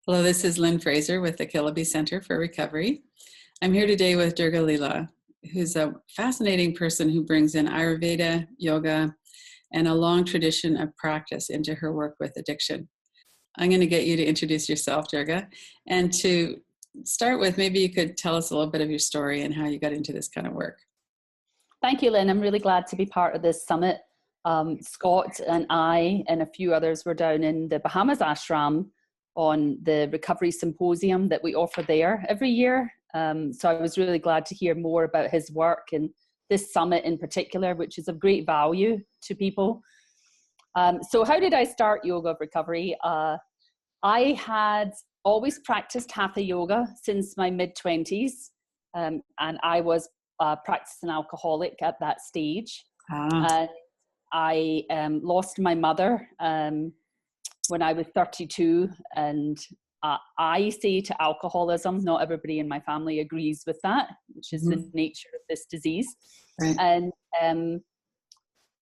Hello, this is Lynn Fraser with the Killaby Center for Recovery. I'm here today with Durga Leela, who's a fascinating person who brings in Ayurveda, yoga, and a long tradition of practice into her work with addiction. I'm going to get you to introduce yourself, Durga, and to start with, maybe you could tell us a little bit of your story and how you got into this kind of work. Thank you, Lynn. I'm really glad to be part of this summit. Scott and I and a few others were down in the Bahamas ashram on the recovery symposium that we offer there every year. So I was really glad to hear more about his work and this summit in particular, which is of great value to people. So how did I start yoga of recovery? I had always practiced hatha yoga since my mid-20s, and I was a practicing alcoholic at that stage. And I lost my mother when I was 32, and I say to alcoholism, not everybody in my family agrees with that, which is the nature of this disease. Right. And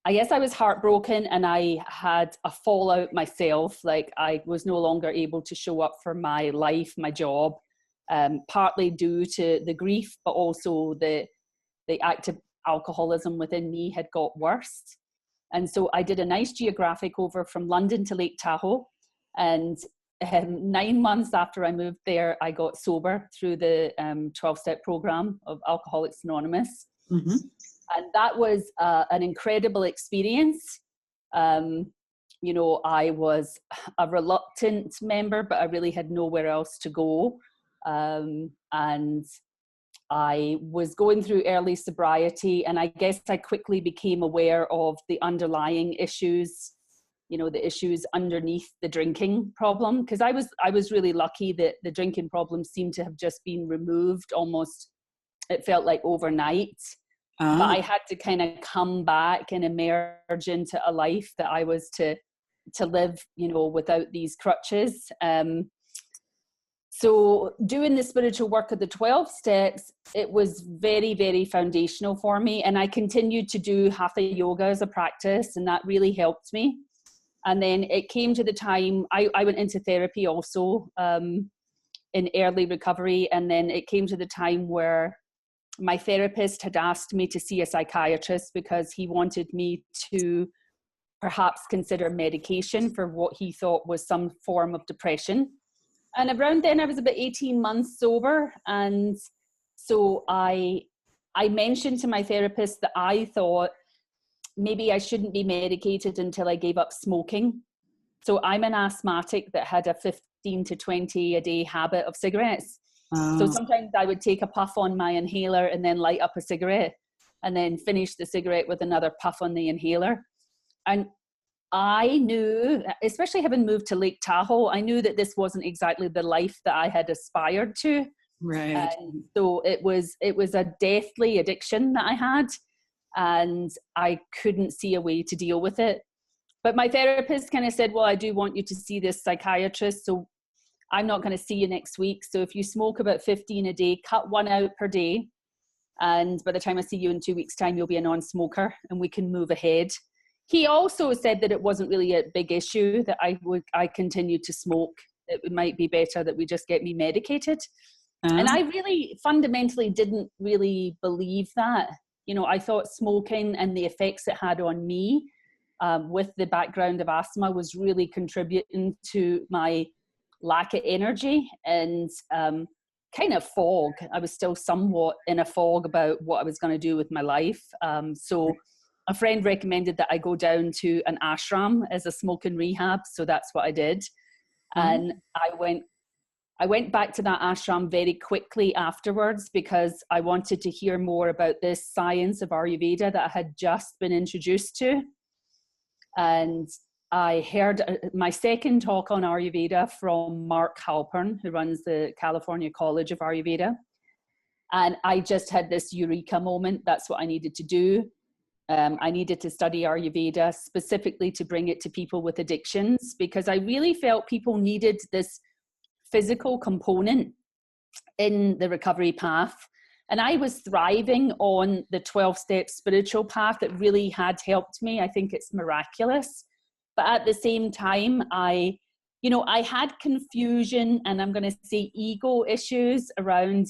I guess I was heartbroken, and I had a fallout myself. Like, I was no longer able to show up for my life, my job, partly due to the grief, but also the active alcoholism within me had got worse. And so I did a nice geographic over from London to Lake Tahoe. And 9 months after I moved there, I got sober through the 12-step program of Alcoholics Anonymous. Mm-hmm. And that was an incredible experience. I was a reluctant member, but I really had nowhere else to go. And I was going through early sobriety, and I guess I quickly became aware of the underlying issues, the issues underneath the drinking problem. Because I was really lucky that the drinking problem seemed to have just been removed almost, it felt like overnight. But I had to kind of come back and emerge into a life that I was to live, without these crutches. So doing the spiritual work of the 12 steps, it was very, very foundational for me. And I continued to do hatha yoga as a practice, and that really helped me. And then it came to the time, I went into therapy also in early recovery. And then it came to the time where my therapist had asked me to see a psychiatrist because he wanted me to perhaps consider medication for what he thought was some form of depression. And around then I was about 18 months sober. And so I mentioned to my therapist that I thought maybe I shouldn't be medicated until I gave up smoking. So I'm an asthmatic that had a 15 to 20 a day habit of cigarettes. So sometimes I would take a puff on my inhaler and then light up a cigarette and then finish the cigarette with another puff on the inhaler. And I knew, especially having moved to Lake Tahoe, I knew that this wasn't exactly the life that I had aspired to. Right. And so it was a deathly addiction that I had, and I couldn't see a way to deal with it. But my therapist kind of said, well, I do want you to see this psychiatrist, so I'm not going to see you next week. So if you smoke about 15 a day, cut one out per day. And by the time I see you in 2 weeks' time, you'll be a non-smoker and we can move ahead. He also said that it wasn't really a big issue, that I continued to smoke. It might be better that we just get me medicated. And I really fundamentally didn't really believe that. I thought smoking and the effects it had on me with the background of asthma was really contributing to my lack of energy and kind of fog. I was still somewhat in a fog about what I was going to do with my life. So a friend recommended that I go down to an ashram as a smoking rehab. So that's what I did. And I went back to that ashram very quickly afterwards because I wanted to hear more about this science of Ayurveda that I had just been introduced to. And I heard my second talk on Ayurveda from Mark Halpern, who runs the California College of Ayurveda. And I just had this eureka moment. That's what I needed to do. I needed to study Ayurveda specifically to bring it to people with addictions, because I really felt people needed this physical component in the recovery path. And I was thriving on the 12-step spiritual path. It really had helped me. I think it's miraculous. But at the same time, I you know, I had confusion, and I'm going to say ego issues around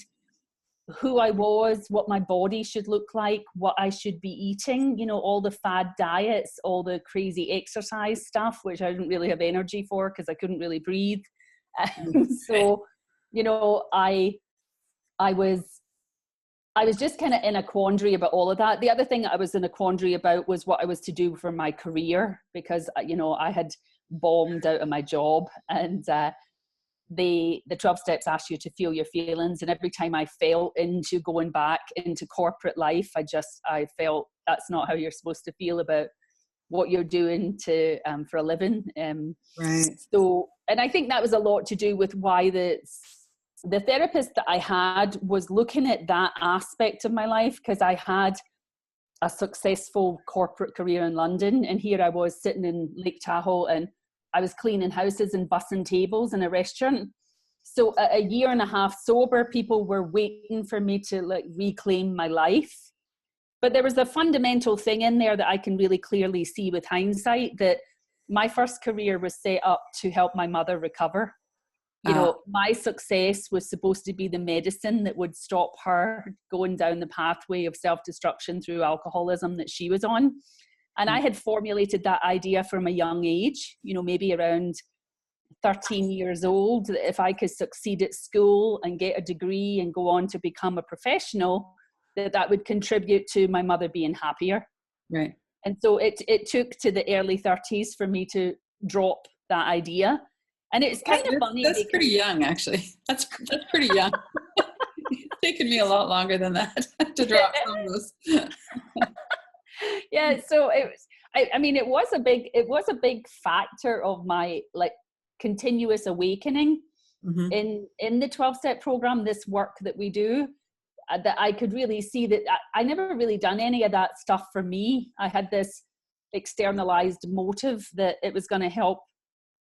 who I was, what my body should look like, what I should be eating, you know, all the fad diets, all the crazy exercise stuff, which I didn't really have energy for because I couldn't really breathe. So, you know, I was just kind of in a quandary about all of that. The other thing I was in a quandary about was what I was to do for my career, because, you know, I had bombed out of my job, and the 12 steps ask you to feel your feelings, and every time I fell into going back into corporate life, I felt that's not how you're supposed to feel about what you're doing to for a living. Right. So, and I think that was a lot to do with why the therapist that I had was looking at that aspect of my life, because I had a successful corporate career in London, and here I was sitting in Lake Tahoe, and I was cleaning houses and bussing tables in a restaurant. So a year and a half sober, people were waiting for me to like reclaim my life. But there was a fundamental thing in there that I can really clearly see with hindsight, that my first career was set up to help my mother recover. You know, my success was supposed to be the medicine that would stop her going down the pathway of self-destruction through alcoholism that she was on. And I had formulated that idea from a young age, you know, maybe around 13 years old, that if I could succeed at school and get a degree and go on to become a professional, that would contribute to my mother being happier. Right. And so it took to the early 30s for me to drop that idea. And it's kind of funny. That's pretty young, actually. That's pretty young. It's taken me a lot longer than that to drop some of those. Yeah, so it was, I mean, it was a big factor of my like continuous awakening in the 12-step program, this work that we do, that I could really see that I never really done any of that stuff for me. I had this externalized motive that it was going to help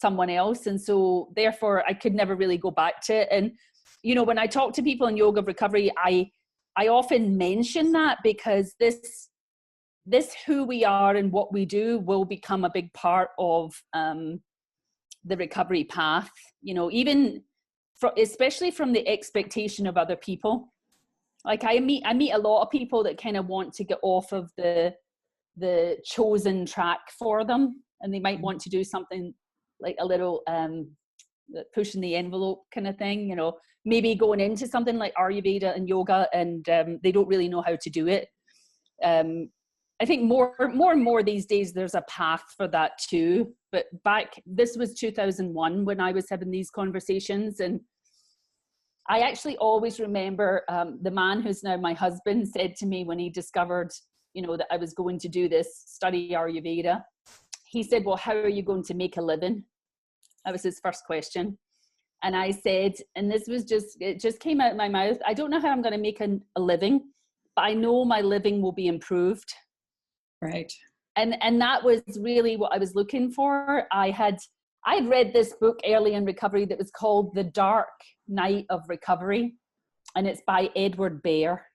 someone else, and so therefore I could never really go back to it. And you know, when I talk to people in yoga recovery, I often mention that, because this who we are and what we do will become a big part of the recovery path, you know, even especially from the expectation of other people. Like I meet a lot of people that kind of want to get off of the chosen track for them, and they might want to do something like a little pushing the envelope kind of thing, you know, maybe going into something like Ayurveda and yoga, and they don't really know how to do it. I think more and more these days there's a path for that too. But this was 2001 when I was having these conversations, and I actually always remember the man who's now my husband said to me when he discovered, you know, that I was going to do this, study Ayurveda. He said, well, how are you going to make a living? That was his first question. And I said, and it just came out of my mouth, I don't know how I'm going to make a living, but I know my living will be improved. Right. And that was really what I was looking for. I'd read this book early in recovery that was called The Dark Night of Recovery, and it's by Edward Bear.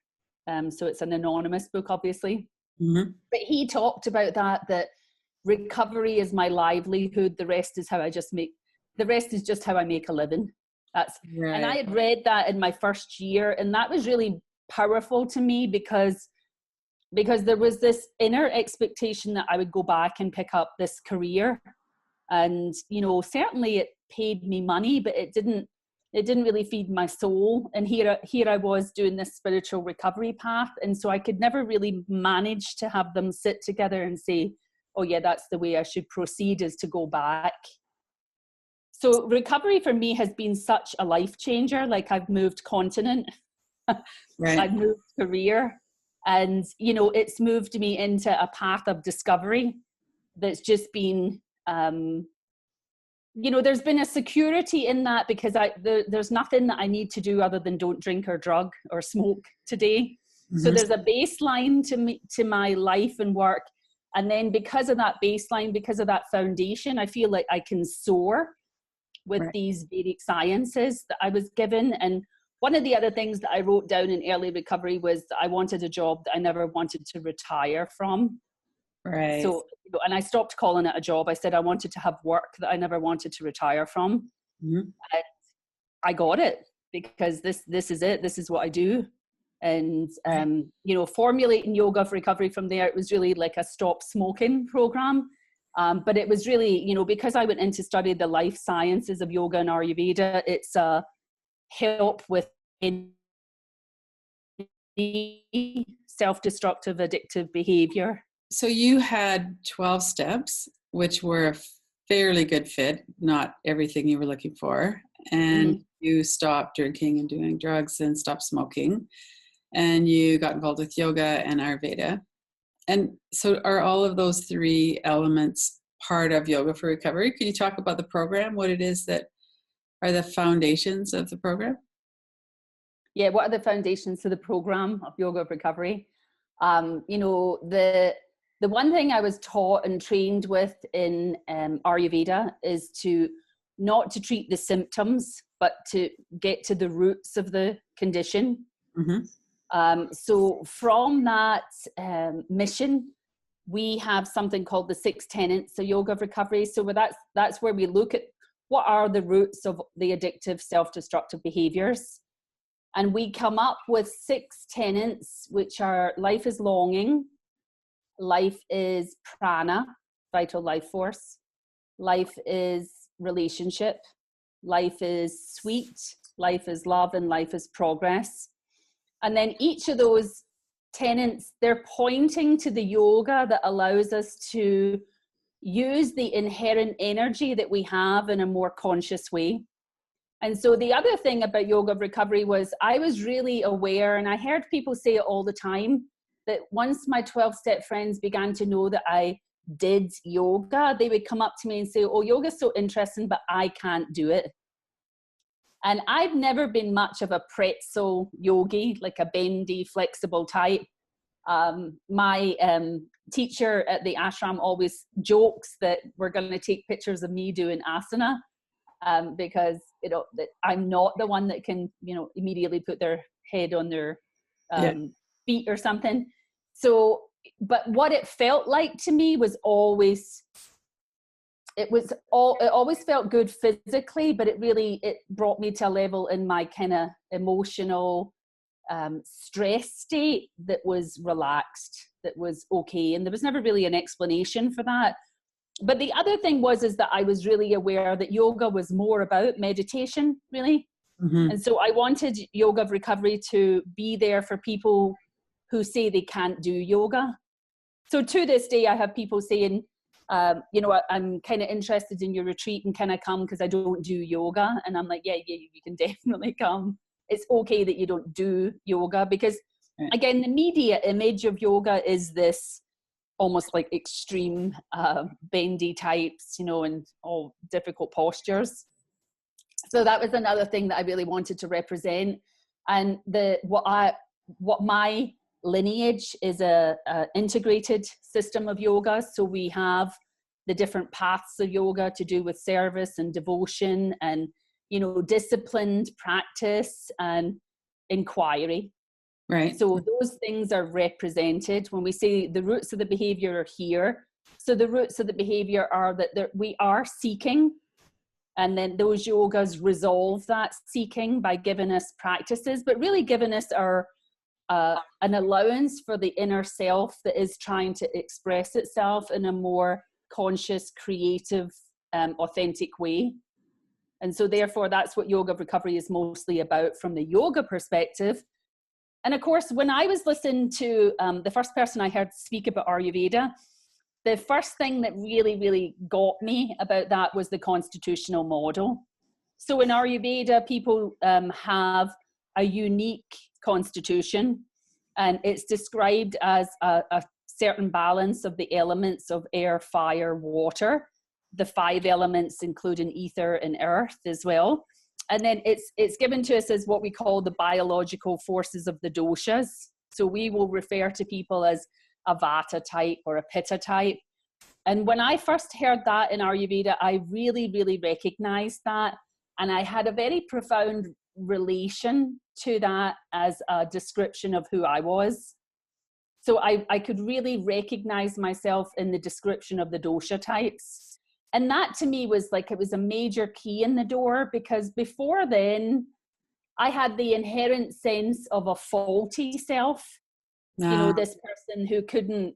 So it's an anonymous book, obviously. But he talked about that recovery is my livelihood. The rest is just how I make a living. Right. And I had read that in my first year, and that was really powerful to me because there was this inner expectation that I would go back and pick up this career. And, you know, certainly it paid me money, but it didn't really feed my soul. And here I was doing this spiritual recovery path. And so I could never really manage to have them sit together and say, oh yeah, that's the way I should proceed, is to go back. So recovery for me has been such a life changer. Like I've moved continent, right. I've moved career, and, you know, it's moved me into a path of discovery that's just been, you know, there's been a security in that, because there's nothing that I need to do other than don't drink or drug or smoke today. So there's a baseline to my life and work. And then because of that baseline, because of that foundation, I feel like I can soar with these Vedic sciences that I was given. And one of the other things that I wrote down in early recovery was that I wanted a job that I never wanted to retire from. Right. So, and I stopped calling it a job. I said I wanted to have work that I never wanted to retire from. Mm-hmm. And I got it because this is it. This is what I do. And, formulating yoga for recovery from there, it was really like a stop smoking program. But it was really, because I went in to study the life sciences of yoga and Ayurveda, it's a help with any self-destructive addictive behavior. So you had 12 steps, which were a fairly good fit, not everything you were looking for. And you stopped drinking and doing drugs and stopped smoking. And you got involved with yoga and Ayurveda. And so are all of those three elements part of Yoga for Recovery? Can you talk about the program, what it is that are the foundations of the program? Yeah, what are the foundations to the program of Yoga of Recovery? The one thing I was taught and trained with in Ayurveda is not to treat the symptoms, but to get to the roots of the condition. So from that mission, we have something called the 6 tenets of Yoga of Recovery. So that's where we look at what are the roots of the addictive self-destructive behaviors. And we come up with 6 tenets, which are life is longing, life is prana, vital life force, life is relationship, life is sweet, life is love, and life is progress. And then each of those tenets, they're pointing to the yoga that allows us to use the inherent energy that we have in a more conscious way. And so the other thing about Yoga of Recovery was I was really aware, and I heard people say it all the time, that once my 12-step friends began to know that I did yoga, they would come up to me and say, oh, yoga's so interesting, but I can't do it. And I've never been much of a pretzel yogi, like a bendy, flexible type. My teacher at the ashram always jokes that we're going to take pictures of me doing asana, because that I'm not the one that can immediately put their head on their feet or something. So, but what it felt like to me was it always felt good physically, but it brought me to a level in my kind of emotional stress state that was relaxed, that was okay. And there was never really an explanation for that. But the other thing is that I was really aware that yoga was more about meditation, really. And so I wanted Yoga of Recovery to be there for people who say they can't do yoga. So to this day, I have people saying, I'm kind of interested in your retreat, and can I come because I don't do yoga? And I'm like, yeah, you can definitely come. It's okay that you don't do yoga, because again, the media image of yoga is this almost like extreme bendy types, and all difficult postures. So that was another thing that I really wanted to represent. And what my lineage is a integrated system of yoga. So we have the different paths of yoga to do with service and devotion and disciplined practice and inquiry. Right. So those things are represented when we say the roots of the behavior are here. So the roots of the behavior are that we are seeking, and then those yogas resolve that seeking by giving us practices, but really giving us an allowance for the inner self that is trying to express itself in a more conscious, creative, authentic way. And so therefore, that's what Yoga of Recovery is mostly about from the yoga perspective. And of course, when I was listening to the first person I heard speak about Ayurveda, the first thing that really, really got me about that was the constitutional model. So in Ayurveda, people have a unique constitution, and it's described as a certain balance of the elements of air, fire, water, the 5 elements including ether and earth as well. And then it's given to us as what we call the biological forces of the doshas. So we will refer to people as a vata type or a pitta type. And when I first heard that in Ayurveda, I really, really recognized that. And I had a very profound relation to that as a description of who I was. So I could really recognize myself in the description of the dosha types. And that to me was like, it was a major key in the door, because before then I had the inherent sense of a faulty self. You know, this person who couldn't,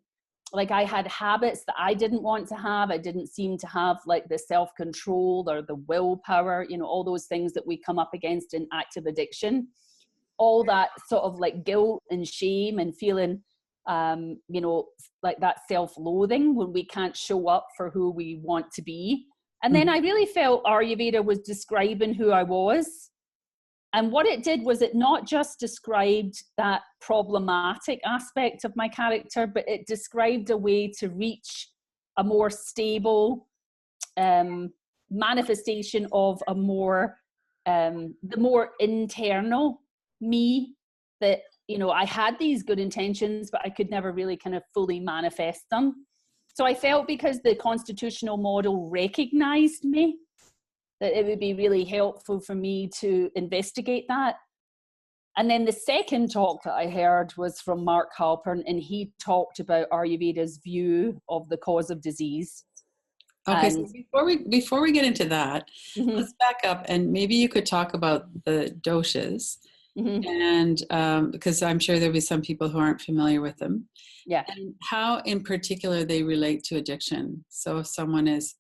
like, I had habits that I didn't want to have. I didn't seem to have like the self-control or the willpower, you know, all those things that we come up against in active addiction. All that sort of like guilt and shame and feeling, you know, like that self-loathing when we can't show up for who we want to be. And then I really felt Ayurveda was describing who I was. And what it did was it not just described that problematic aspect of my character, but it described a way to reach a more stable manifestation of a more, the more internal me, that, you know, I had these good intentions, but I could never really kind of fully manifest them. So I felt, because the constitutional model recognized me, that it would be really helpful for me to investigate that. And then the second talk that I heard was from Mark Halpern, and he talked about Ayurveda's view of the cause of disease. Okay, so before we get into that, let's back up, and maybe you could talk about the doshas, and because I'm sure there'll be some people who aren't familiar with them. Yeah. And how in particular they relate to addiction. So if someone is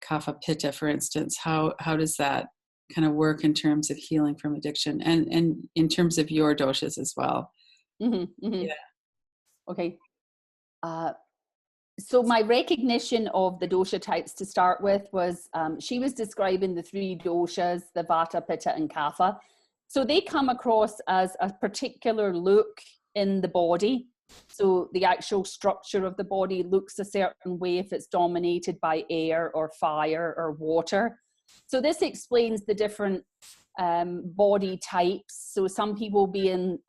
kapha pitta, for instance, how does that kind of work in terms of healing from addiction, and in terms of your doshas as well? Yeah. Okay. So my recognition of the dosha types to start with was, she was describing the three doshas, the vata, pitta, and kapha. So they come across as a particular look in the body. So the actual structure of the body looks a certain way if it's dominated by air or fire or water. So this explains the different body types. So some people being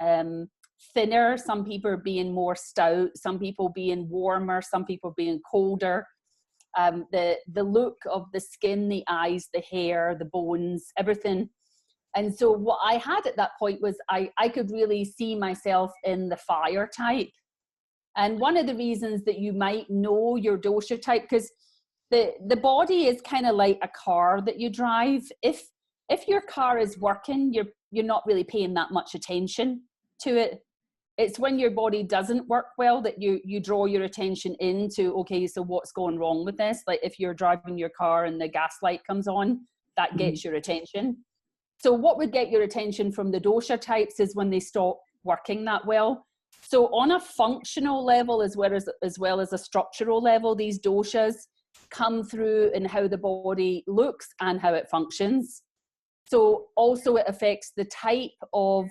thinner, some people being more stout, some people being warmer, some people being colder. The look of the skin, the eyes, the hair, the bones, everything. And so what I had at that point was I could really see myself in the fire type. And one of the reasons that you might know your dosha type, because the body is kind of like a car that you drive. If your car is working, you're not really paying that much attention to it. It's when your body doesn't work well that you draw your attention into, okay, so what's going wrong with this? Like if you're driving your car and the gas light comes on, that gets your attention. So what would get your attention from the dosha types is when they stop working that well. So on a functional level, as well as a structural level, these doshas come through in how the body looks and how it functions. So also it affects the type of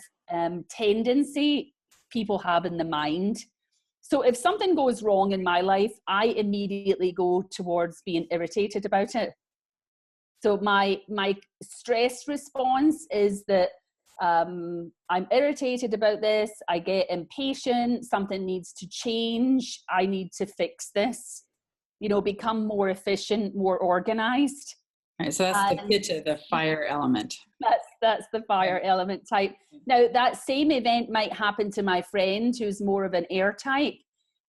tendency people have in the mind. So if something goes wrong in my life, I immediately go towards being irritated about it. So my stress response is that I'm irritated about this, I get impatient, something needs to change, I need to fix this, you know, become more efficient, more organized. Right, so that's the pitta, the fire element. That's the fire element type. Now that same event might happen to my friend who's more of an air type,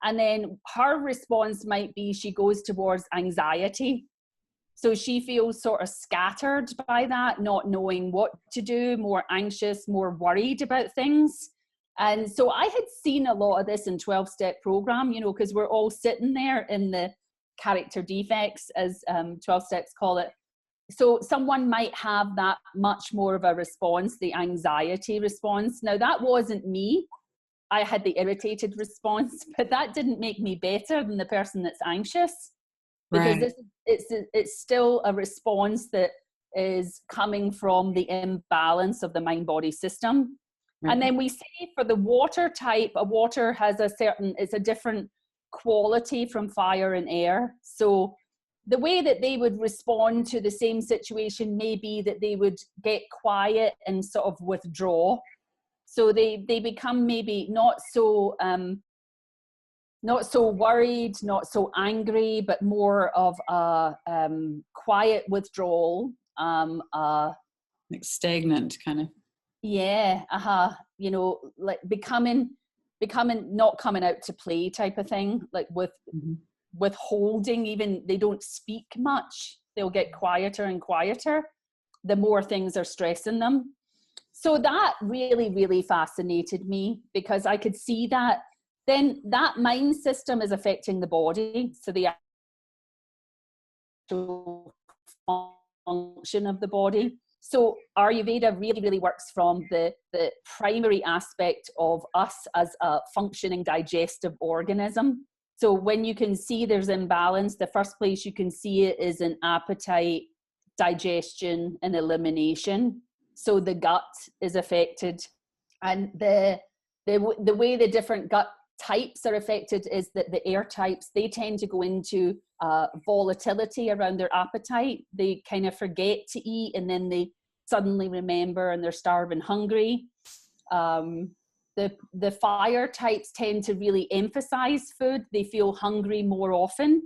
and then her response might be she goes towards anxiety. So she feels sort of scattered by that, not knowing what to do, more anxious, more worried about things. And so I had seen a lot of this in 12-step program, you know, because we're all sitting there in the character defects, as 12 steps call it. So someone might have that much more of a response, the anxiety response. Now that wasn't me. I had the irritated response, but that didn't make me better than the person that's anxious. Because it's still a response that is coming from the imbalance of the mind-body system. Right. And then we say for the water type, a water has it's a different quality from fire and air. So the way that they would respond to the same situation may be that they would get quiet and sort of withdraw. So they become maybe not so worried, not so angry, but more of a quiet withdrawal. Like stagnant kind of. Yeah, you know, like becoming becoming not coming out to play type of thing, like with withholding. Even they don't speak much, they'll get quieter and quieter the more things are stressing them. So that really, really fascinated me, because I could see that then that mind system is affecting the body. So the actual function of the body. So Ayurveda really, really works from the primary aspect of us as a functioning digestive organism. So when you can see there's imbalance, the first place you can see it is in appetite, digestion, and elimination. So the gut is affected. And the way the different gut types are affected is that the air types, they tend to go into volatility around their appetite. They kind of forget to eat, and then they suddenly remember and they're starving hungry. The fire types tend to really emphasize food. They feel hungry more often,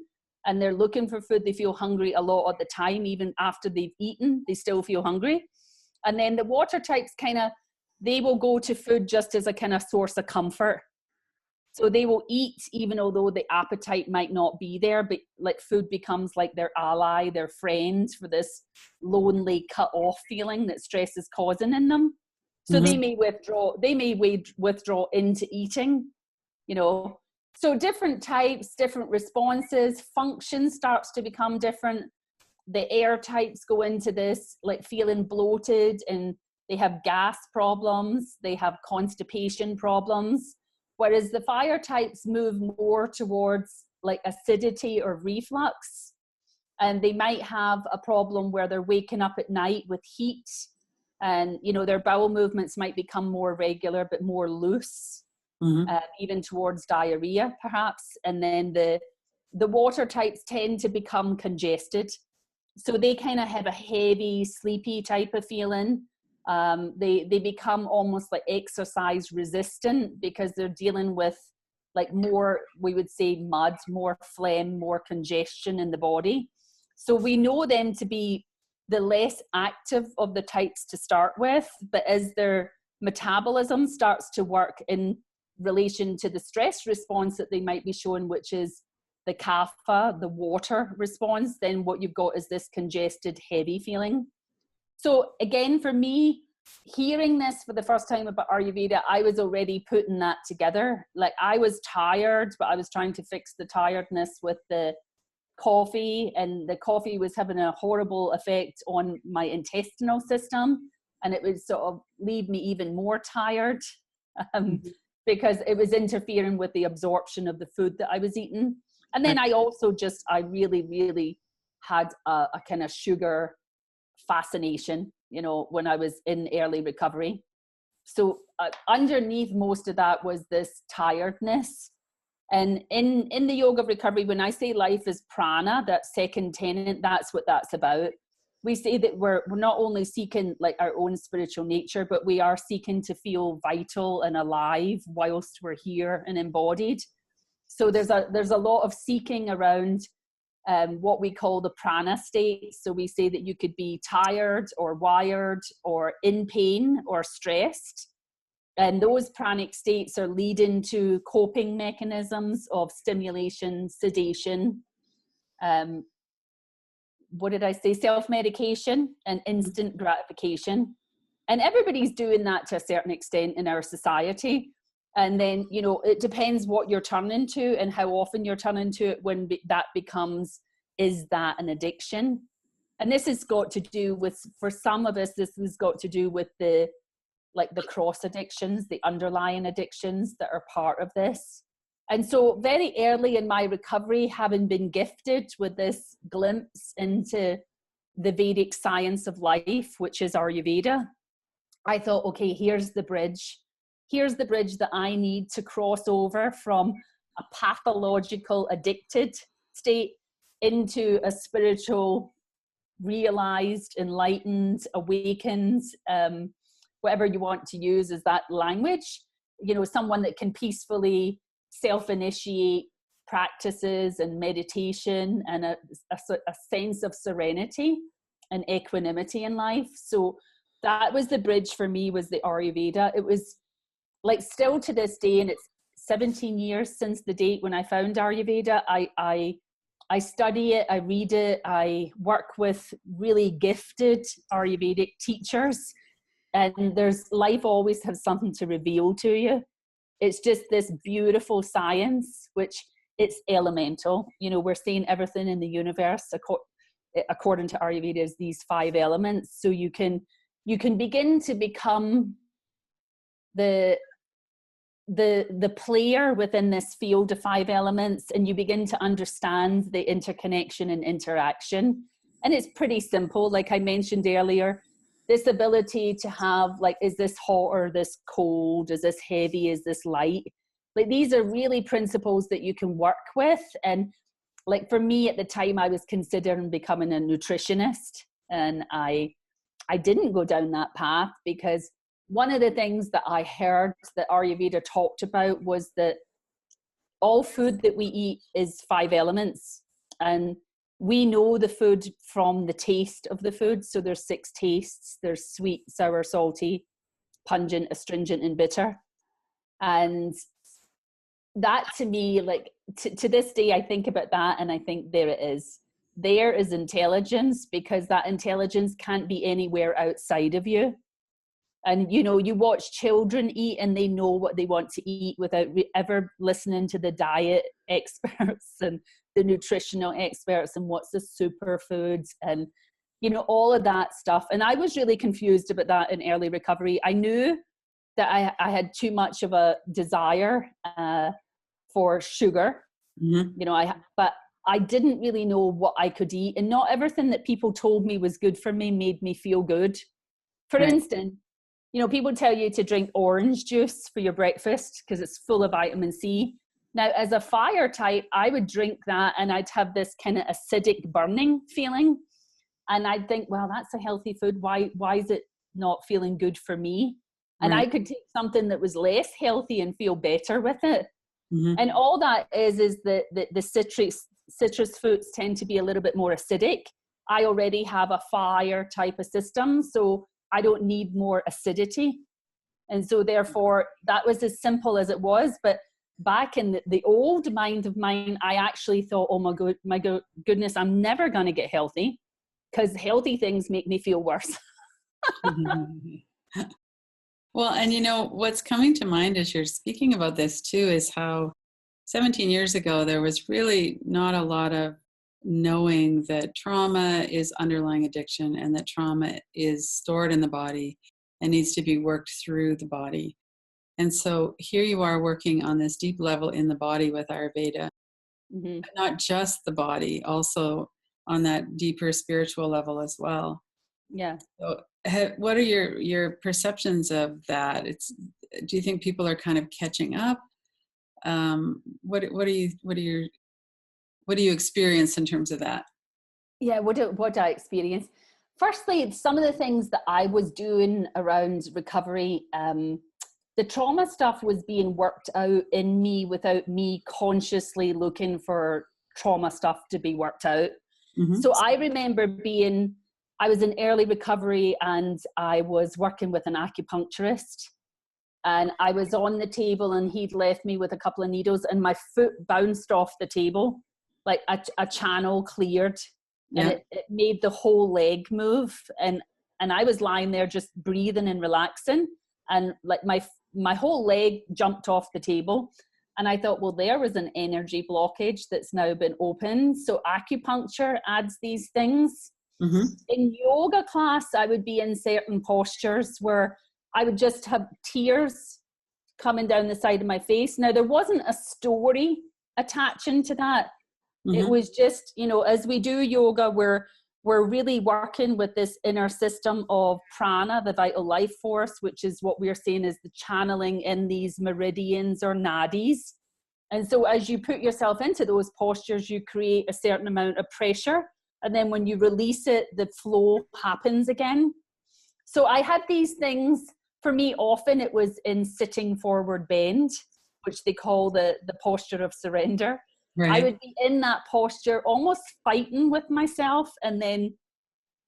and they're looking for food. They feel hungry a lot of the time. Even after they've eaten, they still feel hungry. And then the water types they will go to food just as a kind of source of comfort. So they will eat even although the appetite might not be there, but like food becomes like their ally, their friend, for this lonely, cut off feeling that stress is causing in them. So they may withdraw into eating, you know. So different types, different responses, function starts to become different. The air types go into this like feeling bloated, and they have gas problems, they have constipation problems. Whereas the fire types move more towards like acidity or reflux. And they might have a problem where they're waking up at night with heat, and, you know, their bowel movements might become more regular, but more loose, even towards diarrhea, perhaps. And then the water types tend to become congested. So they kind of have a heavy, sleepy type of feeling. They become almost like exercise resistant, because they're dealing with like more, we would say, mud, more phlegm, more congestion in the body. So we know them to be the less active of the types to start with, but as their metabolism starts to work in relation to the stress response that they might be showing, which is the kapha, the water response, then what you've got is this congested, heavy feeling. So again, for me, hearing this for the first time about Ayurveda, I was already putting that together. Like, I was tired, but I was trying to fix the tiredness with the coffee, and the coffee was having a horrible effect on my intestinal system, and it would sort of leave me even more tired because it was interfering with the absorption of the food that I was eating. And then I also I really, really had a kind of sugar fascination, you know, when I was in early recovery. So underneath most of that was this tiredness. And in the yoga of recovery, when I say life is prana, that second tenet, that's what that's about. We say that we're not only seeking like our own spiritual nature, but we are seeking to feel vital and alive whilst we're here and embodied. So there's a lot of seeking around what we call the prana state. So we say that you could be tired or wired or in pain or stressed. And those pranic states are leading to coping mechanisms of stimulation, sedation, self-medication and instant gratification. And everybody's doing that to a certain extent in our society. And then, you know, it depends what you're turning to and how often you're turning to it when that becomes, is that an addiction? And this has got to do with, for some of us, this has got to do with the cross addictions, the underlying addictions that are part of this. And so very early in my recovery, having been gifted with this glimpse into the Vedic science of life, which is Ayurveda, I thought, okay, here's the bridge. Here's the bridge that I need to cross over from a pathological addicted state into a spiritual, realized, enlightened, awakened, whatever you want to use as that language, you know, someone that can peacefully self-initiate practices and meditation and a sense of serenity and equanimity in life. So that was the bridge for me, was the Ayurveda. It was like, still to this day, and it's 17 years since the date when I found Ayurveda. I study it, I read it, I work with really gifted Ayurvedic teachers, and life always has something to reveal to you. It's just this beautiful science, which it's elemental. You know, we're seeing everything in the universe according to Ayurveda is these 5 elements. So you can begin to become the player within this field of 5 elements, and you begin to understand the interconnection and interaction. And it's pretty simple. Like I mentioned earlier, this ability to have, like, is this hot or this cold? Is this heavy? Is this light? Like, these are really principles that you can work with. And like for me at the time, I was considering becoming a nutritionist, and I didn't go down that path, because one of the things that I heard that Ayurveda talked about was that all food that we eat is 5 elements, and we know the food from the taste of the food. So there's 6 tastes. There's sweet, sour, salty, pungent, astringent, and bitter. And that, to me, like to this day, I think about that and I think there it is. There is intelligence, because that intelligence can't be anywhere outside of you. And, you know, you watch children eat and they know what they want to eat without ever listening to the diet experts and the nutritional experts and what's the superfoods and, you know, all of that stuff. And I was really confused about that in early recovery. I knew that I had too much of a desire for sugar, you know, but I didn't really know what I could eat. And not everything that people told me was good for me made me feel good. For instance, you know, people tell you to drink orange juice for your breakfast because it's full of vitamin C. Now, as a fire type, I would drink that and I'd have this kind of acidic burning feeling. And I'd think, well, that's a healthy food. Why is it not feeling good for me? And I could take something that was less healthy and feel better with it. And all that is that the citrus fruits tend to be a little bit more acidic. I already have a fire type of system, so I don't need more acidity. And so therefore, that was as simple as it was. But back in the old mind of mine, I actually thought, oh my goodness, I'm never going to get healthy, because healthy things make me feel worse. Well, and you know, what's coming to mind as you're speaking about this too is how 17 years ago, there was really not a lot of knowing that trauma is underlying addiction and that trauma is stored in the body and needs to be worked through the body. And so here you are working on this deep level in the body with Ayurveda, but not just the body, also on that deeper spiritual level as well. Yeah. So what are your perceptions of that? Do you think people are kind of catching up? What do you experience in terms of that? Yeah, what I experience. Firstly, some of the things that I was doing around recovery, the trauma stuff was being worked out in me without me consciously looking for trauma stuff to be worked out. So I remember I was in early recovery and I was working with an acupuncturist, and I was on the table and he'd left me with a couple of needles and my foot bounced off the table, like a channel cleared, and it made the whole leg move. And I was lying there just breathing and relaxing, and like my whole leg jumped off the table. And I thought, well, there was an energy blockage that's now been opened. So acupuncture adds these things. In yoga class, I would be in certain postures where I would just have tears coming down the side of my face. Now, there wasn't a story attaching to that. It was just, you know, as we do yoga, we're really working with this inner system of prana, the vital life force, which is what we're saying is the channeling in these meridians or nadis. And so as you put yourself into those postures, you create a certain amount of pressure. And then when you release it, the flow happens again. So I had these things. For me, often it was in sitting forward bend, which they call the posture of surrender. I would be in that posture, almost fighting with myself, and then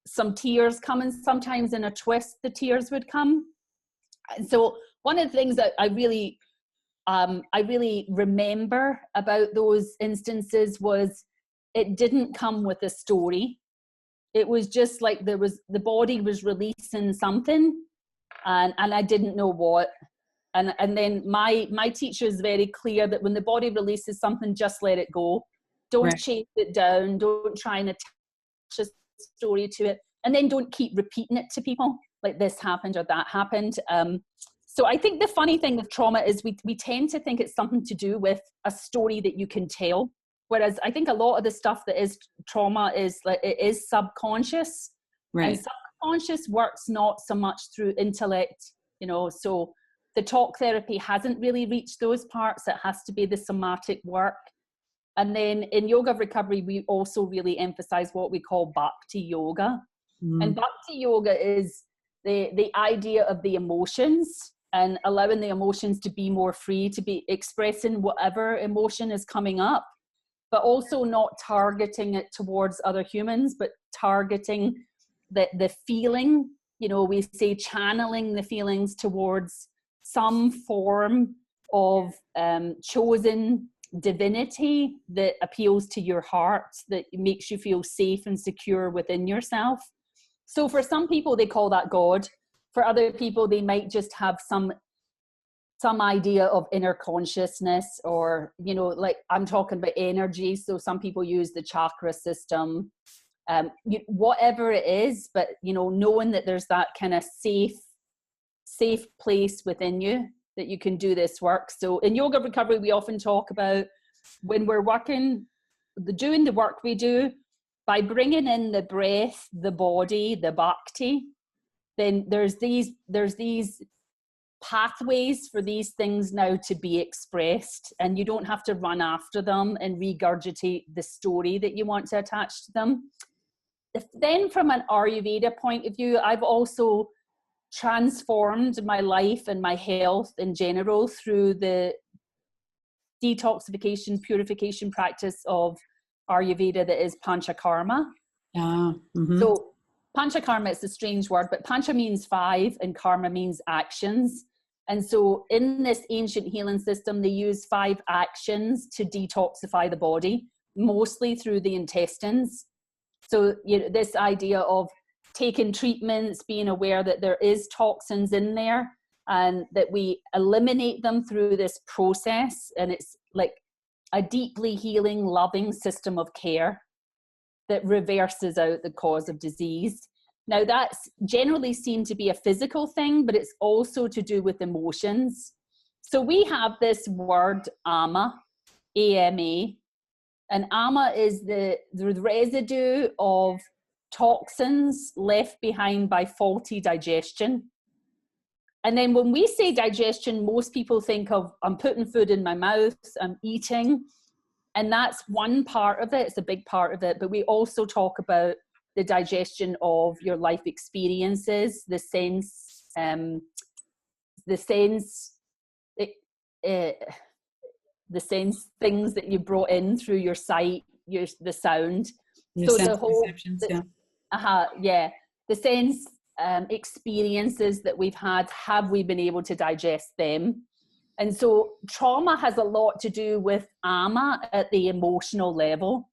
some tears coming. Sometimes in a twist, the tears would come. And so one of the things that I really I really remember about those instances was it didn't come with a story. It was just like the body was releasing something, and I didn't know what. And then my teacher is very clear that when the body releases something, just let it go. Don't Right. chase it down. Don't try and attach a story to it. And then don't keep repeating it to people, like this happened or that happened. So I think the funny thing with trauma is we tend to think it's something to do with a story that you can tell. Whereas I think a lot of the stuff that is trauma is like, it is subconscious. Right. And subconscious works not so much through intellect, so the talk therapy hasn't really reached those parts. It has to be the somatic work. And then in yoga of recovery, we also really emphasize what we call bhakti yoga. And bhakti yoga is the idea of the emotions and allowing the emotions to be more free, to be expressing whatever emotion is coming up, but also not targeting it towards other humans, but targeting the feeling, we say channeling the feelings towards some form of chosen divinity that appeals to your heart, that makes you feel safe and secure within yourself. So for some people, they call that God. For other people, they might just have some idea of inner consciousness, or, like I'm talking about energy. So some people use the chakra system, whatever it is, but, knowing that there's that kind of safe place within you that you can do this work. So in yoga recovery, we often talk about when we're doing the work we do, by bringing in the breath, the body, the bhakti, then there's these pathways for these things now to be expressed, and you don't have to run after them and regurgitate the story that you want to attach to them. Then from an Ayurveda point of view, I've also transformed my life and my health in general through the detoxification, purification practice of Ayurveda that is Pancha karma. So Pancha karma, it's a strange word, but Pancha means 5 and karma means actions. And so in this ancient healing system, they use 5 actions to detoxify the body, mostly through the intestines. So this idea of taking treatments, being aware that there is toxins in there, and that we eliminate them through this process. And it's like a deeply healing, loving system of care that reverses out the cause of disease. Now, that's generally seen to be a physical thing, but it's also to do with emotions. So we have this word ama, A-M-A, and ama is the residue of toxins left behind by faulty digestion. And then when we say digestion, most people think of, I'm putting food in my mouth, I'm eating. And that's one part of it. It's a big part of it. But we also talk about the digestion of your life experiences, the sense things that you brought in through your sight, the sound. Your so sense the whole, perceptions, the sense experiences that we've had, have we been able to digest them? And so trauma has a lot to do with ama at the emotional level.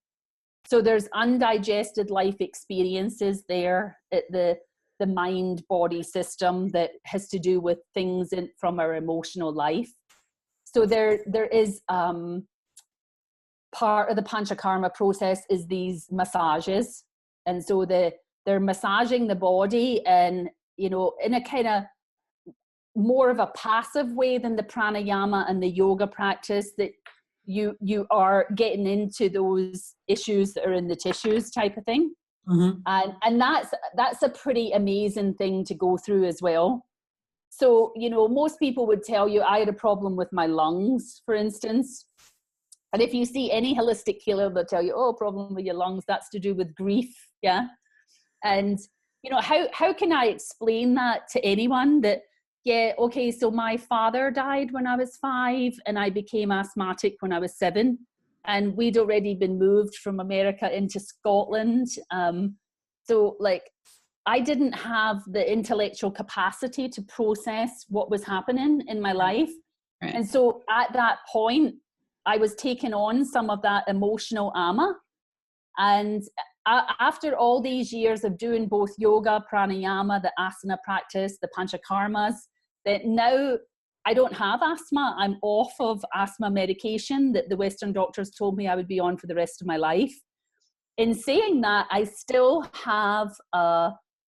So there's undigested life experiences there at the mind-body system that has to do with things from our emotional life. So there is part of the Panchakarma process is these massages. And so they're massaging the body, and, in a kind of more of a passive way than the pranayama and the yoga practice, that you are getting into those issues that are in the tissues type of thing. And that's a pretty amazing thing to go through as well. So, most people would tell you, I had a problem with my lungs, for instance. And if you see any holistic healer, they'll tell you, oh, problem with your lungs, that's to do with grief. Yeah. And, how can I explain that to anyone that, yeah, okay, so my father died when I was 5 and I became asthmatic when I was 7. And we'd already been moved from America into Scotland. So I didn't have the intellectual capacity to process what was happening in my life. Right. And so at that point, I was taking on some of that emotional ama. And after all these years of doing both yoga, pranayama, the asana practice, the pancha karmas, that now I don't have asthma. I'm off of asthma medication that the Western doctors told me I would be on for the rest of my life. In saying that, I still have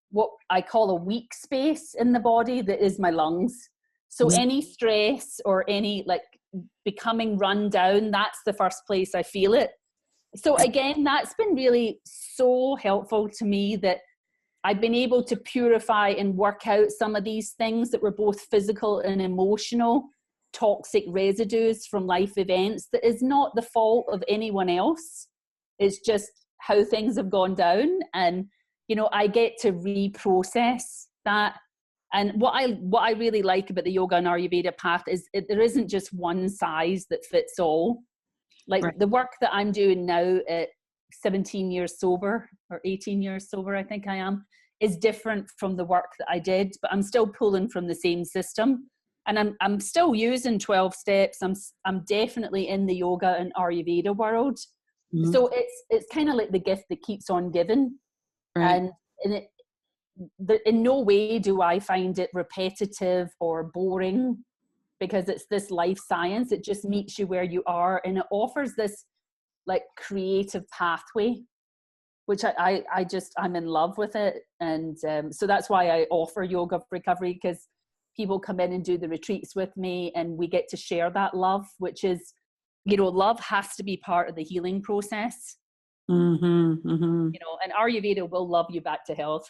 what I call a weak space in the body that is my lungs. So any stress or any like becoming run down, that's the first place I feel it. So again, that's been really so helpful to me, that I've been able to purify and work out some of these things that were both physical and emotional toxic residues from life events that is not the fault of anyone else. It's just how things have gone down. And, you know, I get to reprocess that. And what I really like about the yoga and Ayurveda path is there isn't just one size that fits all. Like the work that I'm doing now at 17 years sober, or 18 years sober, I think I am, is different from the work that I did, but I'm still pulling from the same system. And I'm still using 12 steps. I'm definitely in the yoga and Ayurveda world. Mm-hmm. So it's kind of like the gift that keeps on giving. Right. And in no way do I find it repetitive or boring, because it's this life science. It just meets you where you are, and it offers this like creative pathway, which I'm in love with it. And so that's why I offer yoga for recovery, because people come in and do the retreats with me, and we get to share that love, which is, you know, love has to be part of the healing process. Mm-hmm, mm-hmm. You know, and Ayurveda will love you back to health.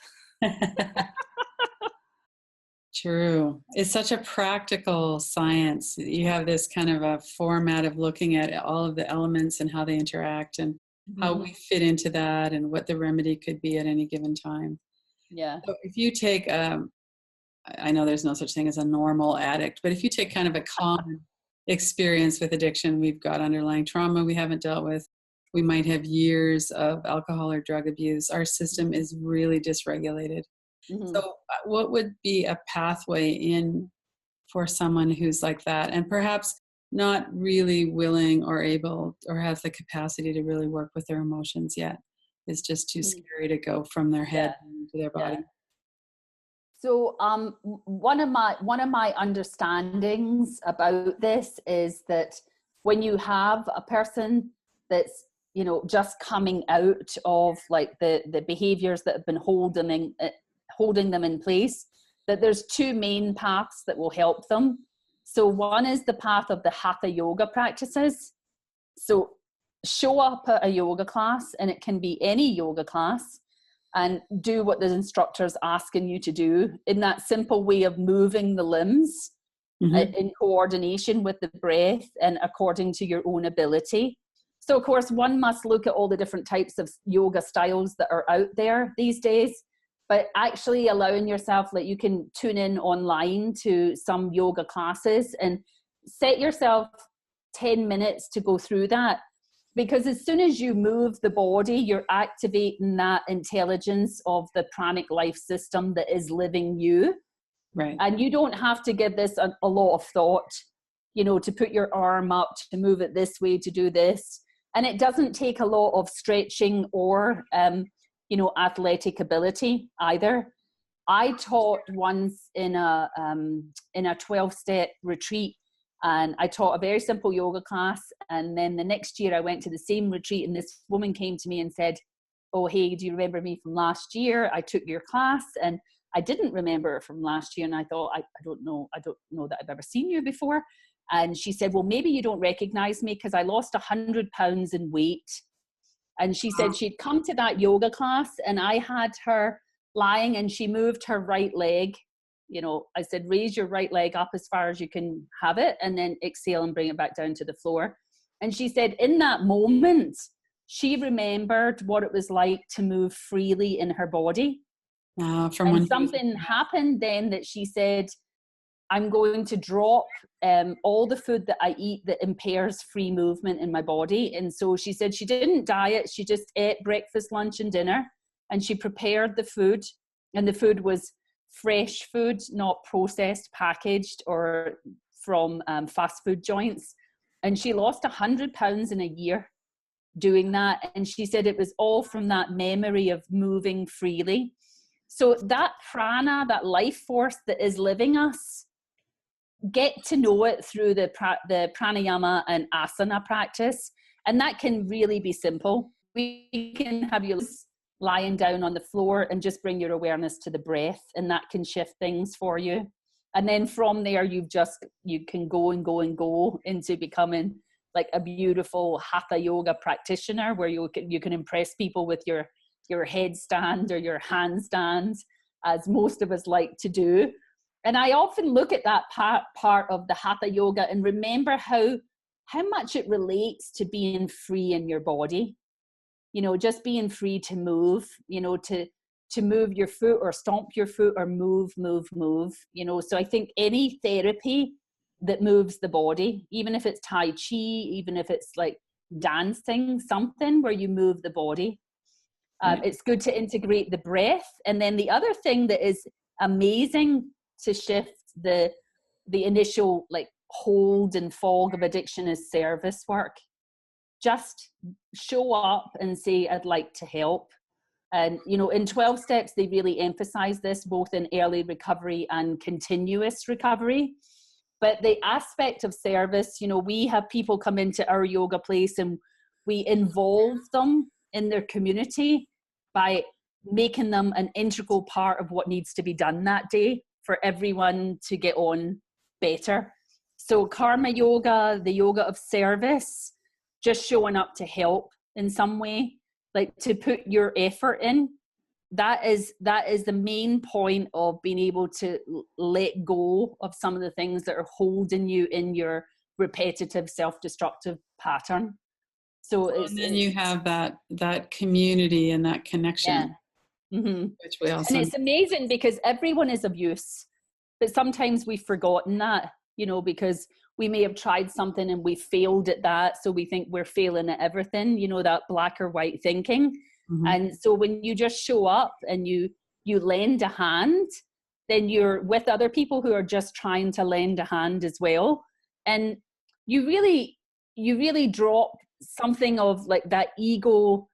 True. It's such a practical science. You have this kind of a format of looking at all of the elements and how they interact, and how we fit into that, and what the remedy could be at any given time. Yeah. So if you take, I know there's no such thing as a normal addict, but if you take kind of a common experience with addiction, we've got underlying trauma we haven't dealt with. We might have years of alcohol or drug abuse. Our system is really dysregulated. Mm-hmm. So what would be a pathway in for someone who's like that, and perhaps not really willing or able or has the capacity to really work with their emotions yet? It's just too scary to go from their head into their body. Yeah. So one of my understandings about this is that when you have a person that's, you know, just coming out of like the behaviors that have been holding them in place, that there's two main paths that will help them. So one is the path of the hatha yoga practices. So show up at a yoga class, and it can be any yoga class, and do what the instructor's asking you to do in that simple way of moving the limbs in coordination with the breath and according to your own ability. So of course, one must look at all the different types of yoga styles that are out there these days, but actually allowing yourself, like, you can tune in online to some yoga classes and set yourself 10 minutes to go through that. Because as soon as you move the body, you're activating that intelligence of the pranic life system that is living you. Right. And you don't have to give this a lot of thought, you know, to put your arm up, to move it this way, to do this. And it doesn't take a lot of stretching or, you know, athletic ability either. I taught once in a 12-step retreat, and I taught a very simple yoga class. And then the next year I went to the same retreat, and this woman came to me and said, "Oh, hey, do you remember me from last year? I took your class." And I didn't remember her from last year. And I thought, I don't know that I've ever seen you before. And she said, "Well, maybe you don't recognize me because I lost 100 pounds in weight." And she said she'd come to that yoga class, and I had her lying, and she moved her right leg. You know, I said, raise your right leg up as far as you can have it, and then exhale and bring it back down to the floor. And she said in that moment, she remembered what it was like to move freely in her body. And something happened then that she said, I'm going to drop all the food that I eat that impairs free movement in my body. And so she said she didn't diet. She just ate breakfast, lunch, and dinner. And she prepared the food. And the food was fresh food, not processed, packaged, or from fast food joints, and she lost 100 pounds in a year doing that. And she said it was all from that memory of moving freely. So that prana, that life force that is living us, get to know it through the pranayama and asana practice. And that can really be simple. We can have you lying down on the floor and just bring your awareness to the breath, and that can shift things for you. And then from there, you can go and go and go into becoming like a beautiful hatha yoga practitioner, where you can impress people with your headstand or your handstand, as most of us like to do. And I often look at that part of the hatha yoga and remember how much it relates to being free in your body. You know, just being free to move, you know, to move your foot or stomp your foot or move, you know. So I think any therapy that moves the body, even if it's Tai Chi, even if it's like dancing, something where you move the body, it's good to integrate the breath. And then the other thing that is amazing to shift the initial like hold and fog of addiction is service work. Just show up and say, I'd like to help. And, you know, in 12 steps, they really emphasize this both in early recovery and continuous recovery. But the aspect of service, you know, we have people come into our yoga place and we involve them in their community by making them an integral part of what needs to be done that day for everyone to get on better. So karma yoga, the yoga of service, just showing up to help in some way, like to put your effort in. That is the main point of being able to let go of some of the things that are holding you in your repetitive self-destructive pattern. So and then you have that community and that connection, which we also. And it's amazing because everyone is of use, but sometimes we've forgotten that, you know, because we may have tried something and we failed at that, so we think we're failing at everything, you know, that black or white thinking. And so when you just show up and you lend a hand, then you're with other people who are just trying to lend a hand as well. And you really drop something of like that ego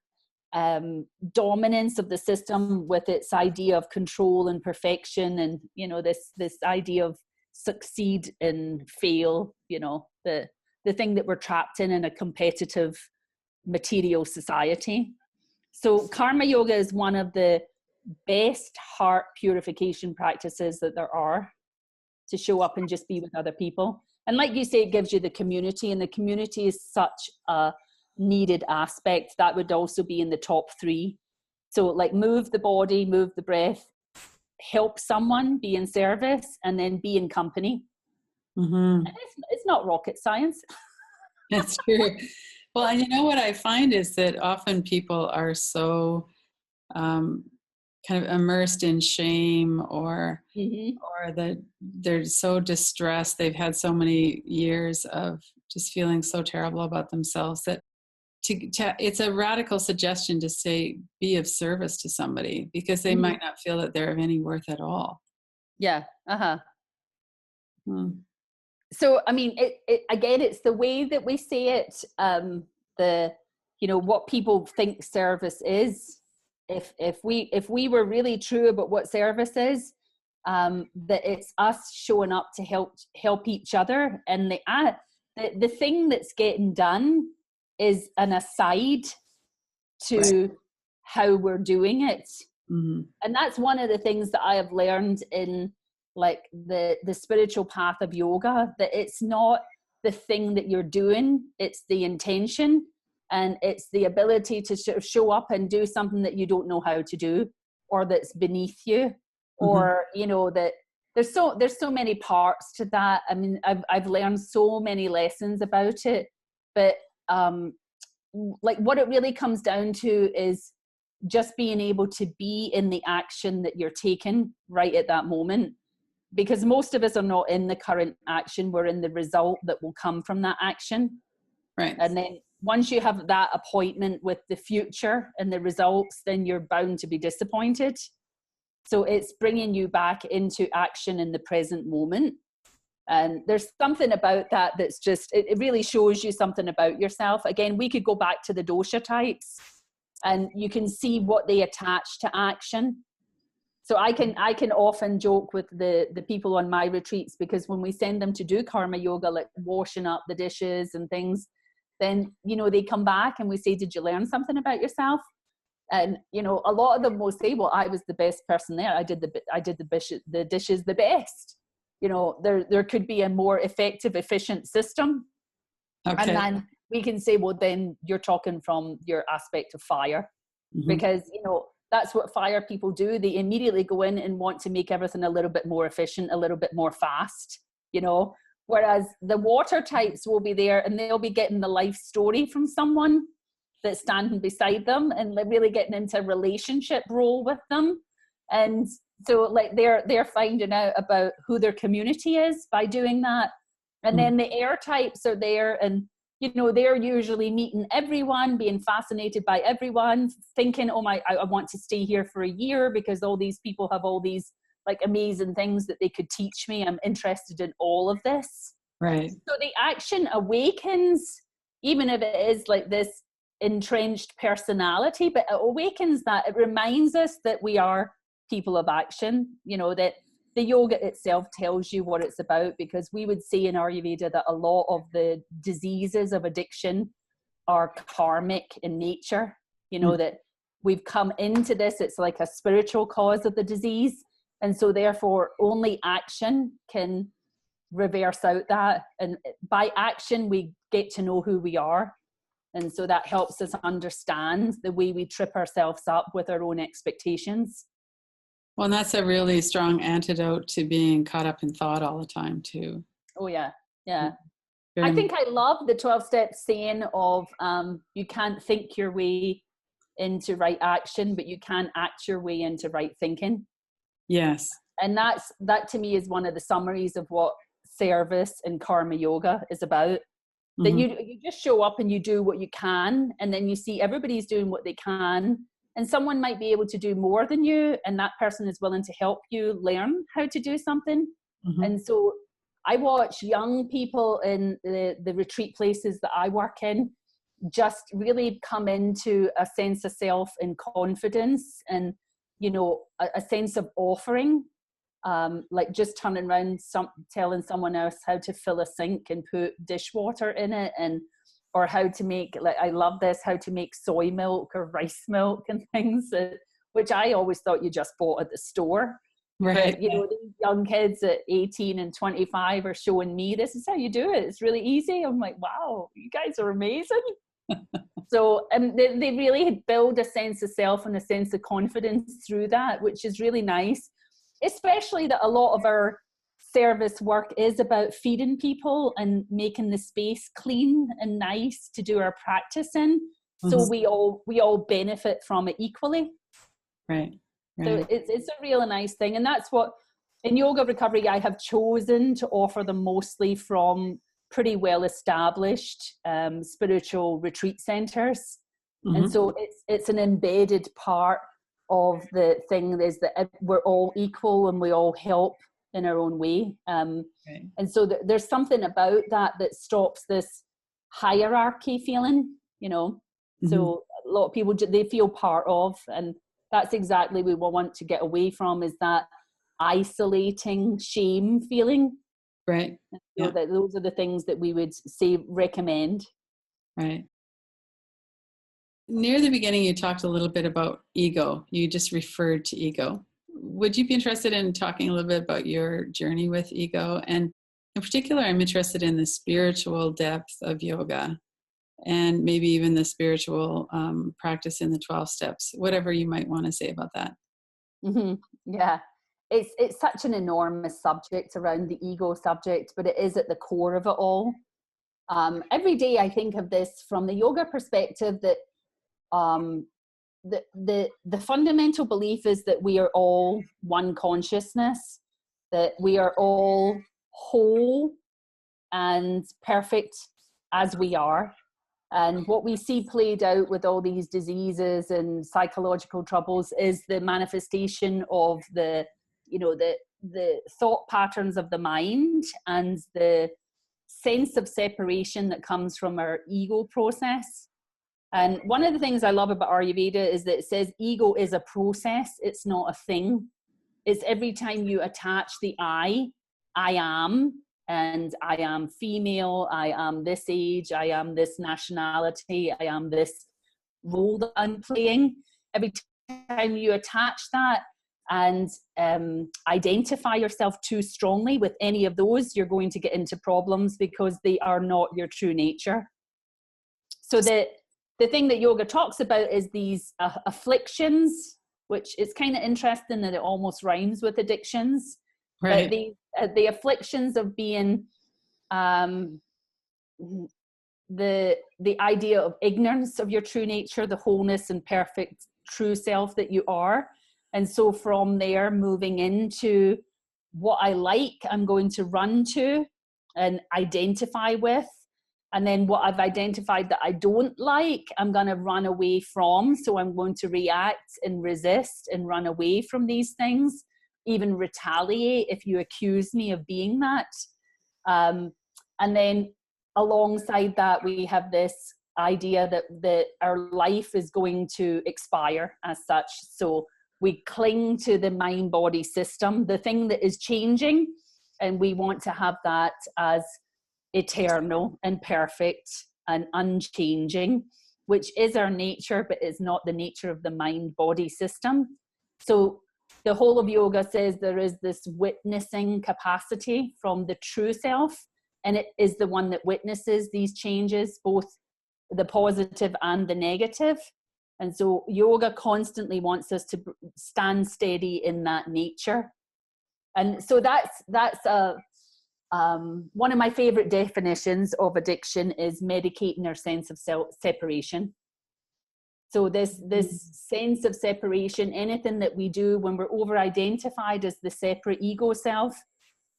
dominance of the system with its idea of control and perfection, and, you know, this idea of succeed and fail, you know, the thing that we're trapped in a competitive material society. So karma yoga is one of the best heart purification practices that there are, to show up and just be with other people. And like you say, it gives you the community, and the community is such a needed aspect. That would also be in the top 3. So like move the body, move the breath, help someone, be in service, and then be in company. And it's not rocket science. That's true. Well, and you know what I find is that often people are so kind of immersed in shame, or that they're so distressed. They've had so many years of just feeling so terrible about themselves that it's a radical suggestion to say, be of service to somebody, because they might not feel that they're of any worth at all. Yeah. So, I mean, it again, it's the way that we say it, you know, what people think service is. If we were really true about what service is, that it's us showing up to help each other, and the thing that's getting done is an aside to how we're doing it. And that's one of the things that I have learned in like the spiritual path of yoga, that it's not the thing that you're doing, it's the intention, and it's the ability to show up and do something that you don't know how to do, or that's beneath you, or, you know, that there's so many parts to that. I mean, I've learned so many lessons about it, but like what it really comes down to is just being able to be in the action that you're taking right at that moment. Because most of us are not in the current action, we're in the result that will come from that action. Right. And then once you have that appointment with the future and the results, then you're bound to be disappointed. So it's bringing you back into action in the present moment. And there's something about that that's just, it really shows you something about yourself. Again, we could go back to the dosha types and you can see what they attach to action. So I can often joke with the people on my retreats, because when we send them to do karma yoga, like washing up the dishes and things, then, you know, they come back and we say, did you learn something about yourself? And, you know, a lot of them will say, well, I was the best person there. I did the dishes the best. You know, there could be a more effective, efficient system. Okay. And then we can say, well, then you're talking from your aspect of fire, because, you know, that's what fire people do. They immediately go in and want to make everything a little bit more efficient, a little bit more fast, you know, whereas the water types will be there and they'll be getting the life story from someone that's standing beside them and really getting into a relationship role with them. And so like they're finding out about who their community is by doing that. And then the air types are there, and you know, they're usually meeting everyone, being fascinated by everyone, thinking, oh my, I want to stay here for a year because all these people have all these like amazing things that they could teach me. I'm interested in all of this. Right. So the action awakens, even if it is like this entrenched personality, but it awakens that. It reminds us that we are people of action, you know, that the yoga itself tells you what it's about, because we would say in Ayurveda that a lot of the diseases of addiction are karmic in nature, you know, that we've come into this, it's like a spiritual cause of the disease. And so therefore only action can reverse out that. And by action, we get to know who we are. And so that helps us understand the way we trip ourselves up with our own expectations. Well, and that's a really strong antidote to being caught up in thought all the time, too. Oh, yeah. Yeah. I think I love the 12-step saying of you can't think your way into right action, but you can act your way into right thinking. Yes. And that to me is one of the summaries of what service and karma yoga is about. That you just show up and you do what you can, and then you see everybody's doing what they can. And someone might be able to do more than you, and that person is willing to help you learn how to do something. And so I watch young people in the retreat places that I work in just really come into a sense of self and confidence, and, you know, a sense of offering, like just turning around, telling someone else how to fill a sink and put dishwater in it, and or how to make, like, I love this, how to make soy milk or rice milk and things, which I always thought you just bought at the store. Right. But, you know, these young kids at 18 and 25 are showing me, this is how you do it. It's really easy. I'm like, wow, you guys are amazing. So they really build a sense of self and a sense of confidence through that, which is really nice, especially that a lot of our service work is about feeding people and making the space clean and nice to do our practice in. So we all benefit from it equally. Right. So it's a really nice thing. And that's what in yoga recovery I have chosen to offer them, mostly from pretty well established spiritual retreat centers. And so it's an embedded part of the thing is that we're all equal and we all help in our own way. And so there's something about that stops this hierarchy feeling, you know. So a lot of people, they feel part of, and that's exactly what we want to get away from, is that isolating shame feeling. Right. So that those are the things that we would say recommend. Right. Near the beginning, you talked a little bit about ego. You just referred to ego. Would you be interested in talking a little bit about your journey with ego? And in particular, I'm interested in the spiritual depth of yoga, and maybe even the spiritual practice in the 12 steps, whatever you might want to say about that. Yeah, it's such an enormous subject around the ego subject, but it is at the core of it all. Every day I think of this from the yoga perspective, that the fundamental belief is that we are all one consciousness, that we are all whole and perfect as we are. And what we see played out with all these diseases and psychological troubles is the manifestation of the you know, the thought patterns of the mind and the sense of separation that comes from our ego process. And one of the things I love about Ayurveda is that it says ego is a process, it's not a thing. It's every time you attach the I am, and I am female, I am this age, I am this nationality, I am this role that I'm playing. Every time you attach that and identify yourself too strongly with any of those, you're going to get into problems because they are not your true nature. So the thing that yoga talks about is these afflictions, which is kind of interesting that it almost rhymes with addictions. Right. But the afflictions of being the idea of ignorance of your true nature, the wholeness and perfect true self that you are. And so from there, moving into what I like, I'm going to run to and identify with. And then what I've identified that I don't like, I'm going to run away from. So I'm going to react and resist and run away from these things, even retaliate if you accuse me of being that. And then alongside that, we have this idea that our life is going to expire as such. So we cling to the mind-body system, the thing that is changing, and we want to have that as eternal and perfect and unchanging, which is our nature, but is not the nature of the mind-body system. So the whole of yoga says there is this witnessing capacity from the true self, and it is the one that witnesses these changes, both the positive and the negative. And so yoga constantly wants us to stand steady in that nature. And so that's one of my favorite definitions of addiction is medicating our sense of separation. So this sense of separation, anything that we do when we're over-identified as the separate ego self,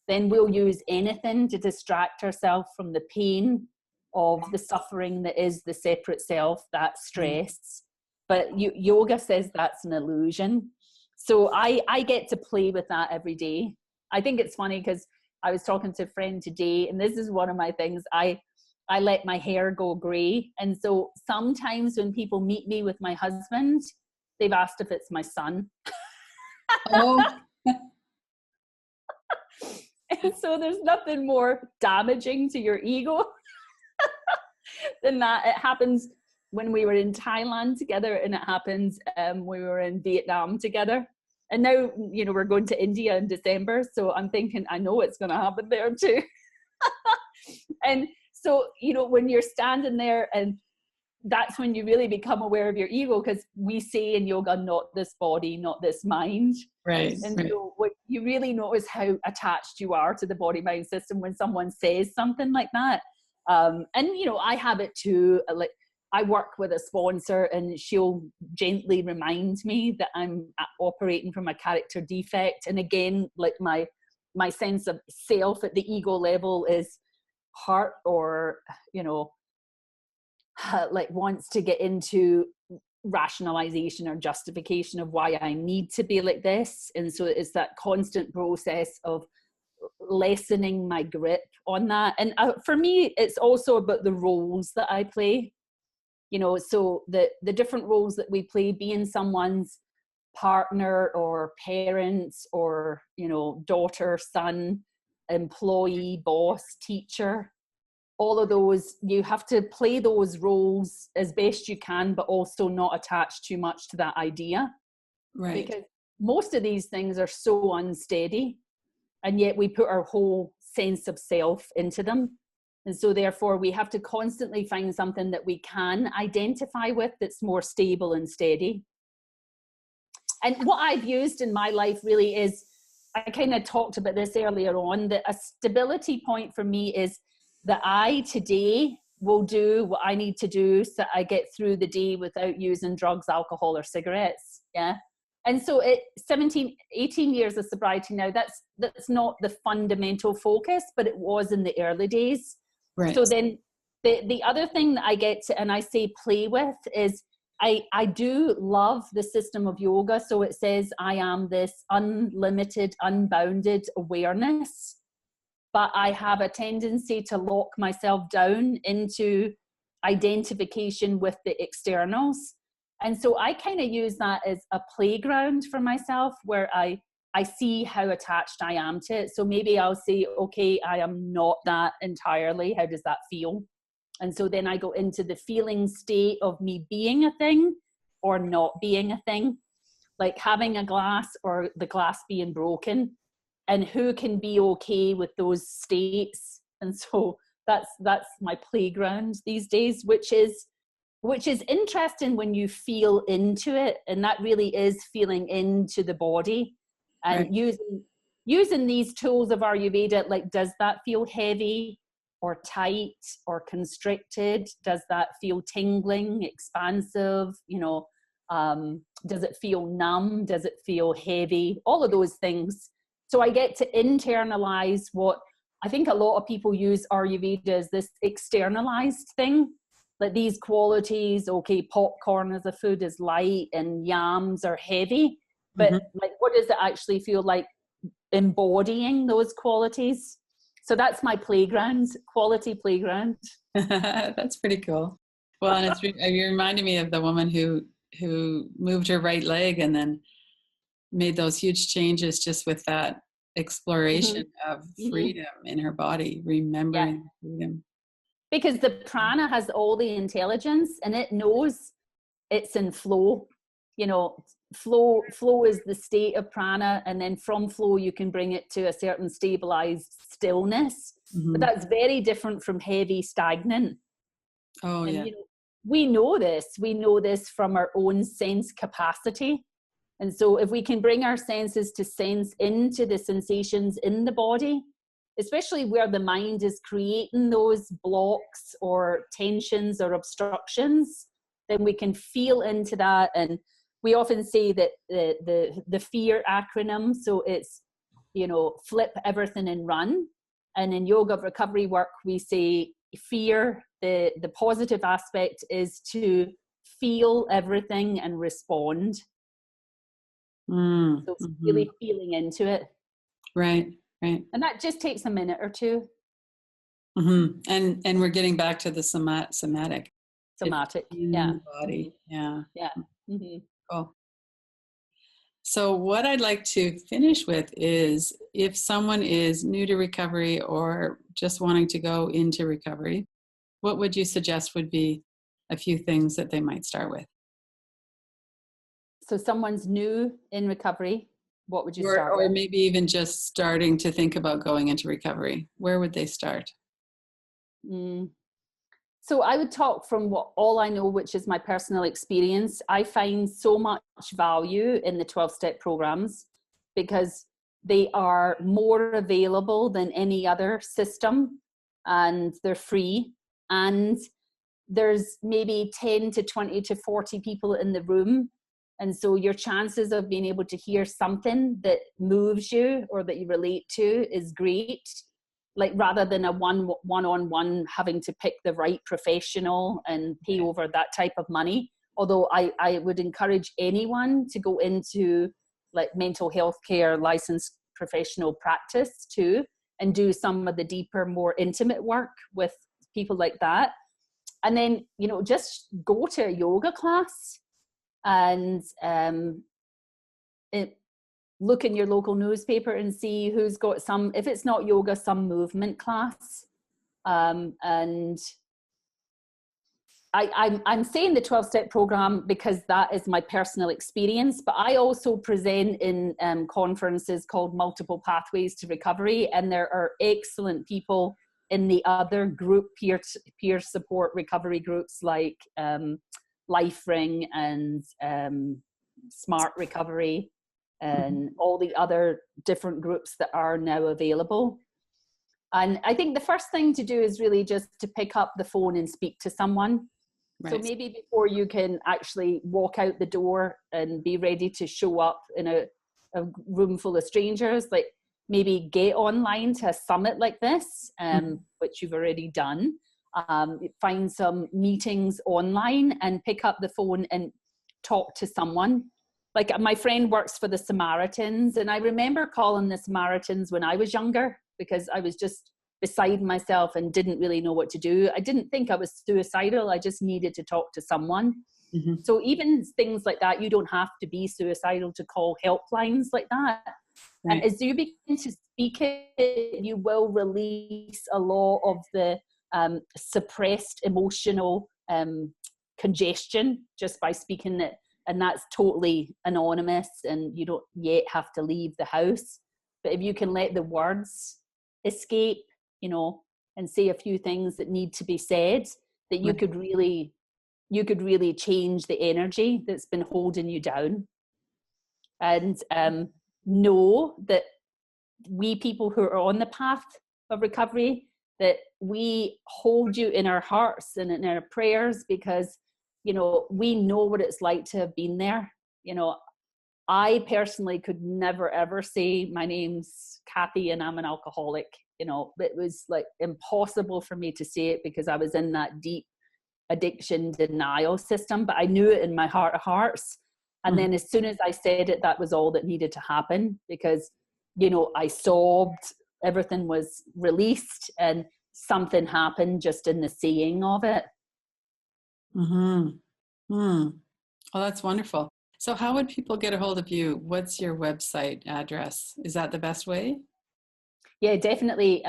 then we'll use anything to distract ourselves from the pain of the suffering that is the separate self, that stress. But yoga says that's an illusion. So I get to play with that every day. I think it's funny because I was talking to a friend today, and this is one of my things. I let my hair go grey. And so sometimes when people meet me with my husband, they've asked if it's my son. Oh. And so there's nothing more damaging to your ego than that. It happens when we were in Thailand together, and it happens when we were in Vietnam together. And now, you know, we're going to India in December. So I'm thinking, I know it's going to happen there too. And so, you know, when you're standing there, and that's when you really become aware of your ego, because we say in yoga, not this body, not this mind. Right. And so what you really notice how attached you are to the body-mind system when someone says something like that. And, you know, I have it too. Like, I work with a sponsor, and she'll gently remind me that I'm operating from a character defect. And again, like my sense of self at the ego level is hurt, or, you know, like wants to get into rationalization or justification of why I need to be like this. And so it's that constant process of lessening my grip on that. And for me, it's also about the roles that I play. You know, so the different roles that we play, being someone's partner or parents or, you know, daughter, son, employee, boss, teacher, all of those, you have to play those roles as best you can, but also not attach too much to that idea. Right. Because most of these things are so unsteady, and yet we put our whole sense of self into them. And so therefore we have to constantly find something that we can identify with that's more stable and steady. And what I've used in my life really is, I kind of talked about this earlier on, that a stability point for me is that I today will do what I need to do so I get through the day without using drugs, alcohol, or cigarettes. Yeah. And so 18 years of sobriety now, that's not the fundamental focus, but it was in the early days. Right. So then the other thing that I get to, and I say play with, is I do love the system of yoga. So it says I am this unlimited, unbounded awareness, but I have a tendency to lock myself down into identification with the externals. And so I kind of use that as a playground for myself, where I see how attached I am to it. So maybe I'll say, okay, I am not that entirely. How does that feel? And so then I go into the feeling state of me being a thing or not being a thing, like having a glass or the glass being broken, and who can be okay with those states. And so that's my playground these days, which is interesting when you feel into it. And that really is feeling into the body and Right. using these tools of Ayurveda. Like, does that feel heavy or tight or constricted? Does that feel tingling, expansive? Does it feel numb? Does it feel heavy? All of those things. So I get to internalize what I think a lot of people use Ayurveda as this externalized thing. Like these qualities, okay, popcorn as a food is light and yams are heavy. But like, what does it actually feel like embodying those qualities? So that's my playground, quality playground. That's pretty cool. Well, and you reminded me of the woman who moved her right leg and then made those huge changes just with that exploration of freedom in her body, remembering freedom. Because the prana has all the intelligence and it knows it's in flow. Flow is the state of prana, and then from flow you can bring it to a certain stabilized stillness. But that's very different from heavy, stagnant. Oh, and, yeah. We know this from our own sense capacity. And so if we can bring our senses to sense into the sensations in the body, especially where the mind is creating those blocks or tensions or obstructions, then we can feel into that. And we often say that the fear acronym, so it's, flip everything and run. And in yoga recovery work, we say fear, the positive aspect is to feel everything and respond. So it's really feeling into it. Right. And that just takes a minute or two. And we're getting back to the somatic. Yeah. The body. Yeah. Cool. So what I'd like to finish with is, if someone is new to recovery or just wanting to go into recovery, what would you suggest would be a few things that they might start with? So someone's new in recovery, what would you start with? Or maybe even just starting to think about going into recovery. Where would they start? So I would talk from all I know, which is my personal experience. I find so much value in the 12-step programs because they are more available than any other system, and they're free. And there's maybe 10 to 20 to 40 people in the room. And so your chances of being able to hear something that moves you or that you relate to is great. Like, rather than a one-on-one having to pick the right professional and pay over that type of money. Although I would encourage anyone to go into like mental health care licensed professional practice too, and do some of the deeper, more intimate work with people like that. And then, just go to a yoga class and look in your local newspaper and see who's got some, if it's not yoga, some movement class. And I'm saying the 12-step program because that is my personal experience, but I also present in conferences called Multiple Pathways to Recovery, and there are excellent people in the other group peer support recovery groups like Life Ring and Smart Recovery, and all the other different groups that are now available. And I think the first thing to do is really just to pick up the phone and speak to someone. Right. So maybe before you can actually walk out the door and be ready to show up in a room full of strangers, like maybe get online to a summit like this, which you've already done, find some meetings online and pick up the phone and talk to someone. Like my friend works for the Samaritans, and I remember calling the Samaritans when I was younger because I was just beside myself and didn't really know what to do. I didn't think I was suicidal. I just needed to talk to someone. Mm-hmm. So even things like that, you don't have to be suicidal to call helplines like that. Right. And as you begin to speak it, you will release a lot of the suppressed emotional congestion just by speaking it. And that's totally anonymous, and you don't yet have to leave the house. But if you can let the words escape, and say a few things that need to be said, that you could really change the energy that's been holding you down. And know that we people who are on the path of recovery, that we hold you in our hearts and in our prayers, because we know what it's like to have been there. I personally could never ever say my name's Kathy and I'm an alcoholic. It was like impossible for me to say it because I was in that deep addiction denial system, but I knew it in my heart of hearts. And then as soon as I said it, that was all that needed to happen, because I sobbed, everything was released, and something happened just in the saying of it. Oh, that's wonderful. So how would people get a hold of you? What's your website address? Is that the best way? Yeah, definitely.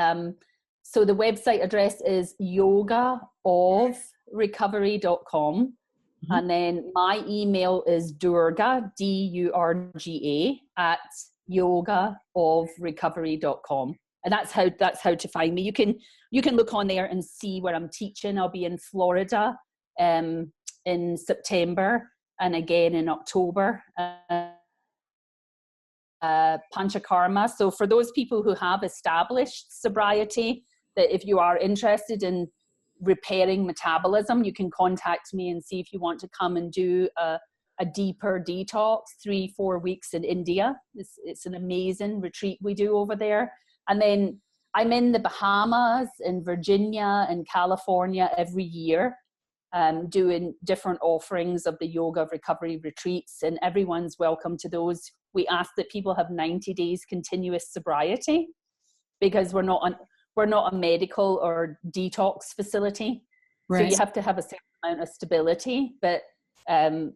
So the website address is yogaofrecovery.com. And then my email is Durga, Durga, at yogaofrecovery.com. And that's how to find me. You can look on there and see where I'm teaching. I'll be in Florida in September and again in October. Pancha karma. So for those people who have established sobriety, that if you are interested in repairing metabolism, you can contact me and see if you want to come and do a deeper detox, 3-4 weeks in India. It's an amazing retreat we do over there. And then I'm in the Bahamas, in Virginia, and California every year, doing different offerings of the Yoga of Recovery retreats, and everyone's welcome to those. We ask that people have 90 days continuous sobriety, because we're not a medical or detox facility. Right. So you have to have a certain amount of stability. But come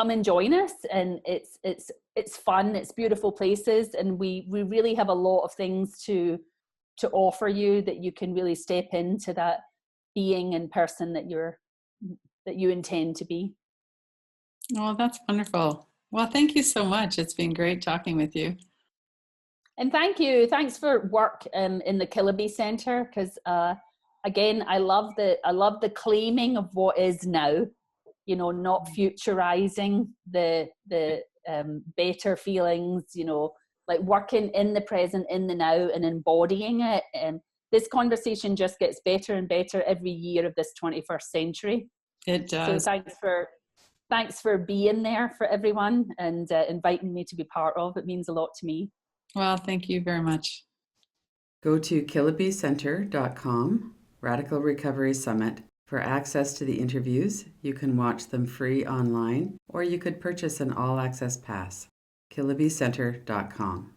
and join us, and it's fun. It's beautiful places, and we really have a lot of things to offer you, that you can really step into that being and person that you intend to be. Oh, that's wonderful. Well, thank you so much. It's been great talking with you. And thank you. Thanks for work in the Killaby Center, because again, I love the claiming of what is now. Not futurizing the better feelings. Like working in the present, in the now, and embodying it. This conversation just gets better and better every year of this 21st century. It does. So thanks for being there for everyone and inviting me to be part of. It means a lot to me. Well, thank you very much. Go to KillabyCenter.com, Radical Recovery Summit. For access to the interviews, you can watch them free online, or you could purchase an all-access pass. KillabyCenter.com.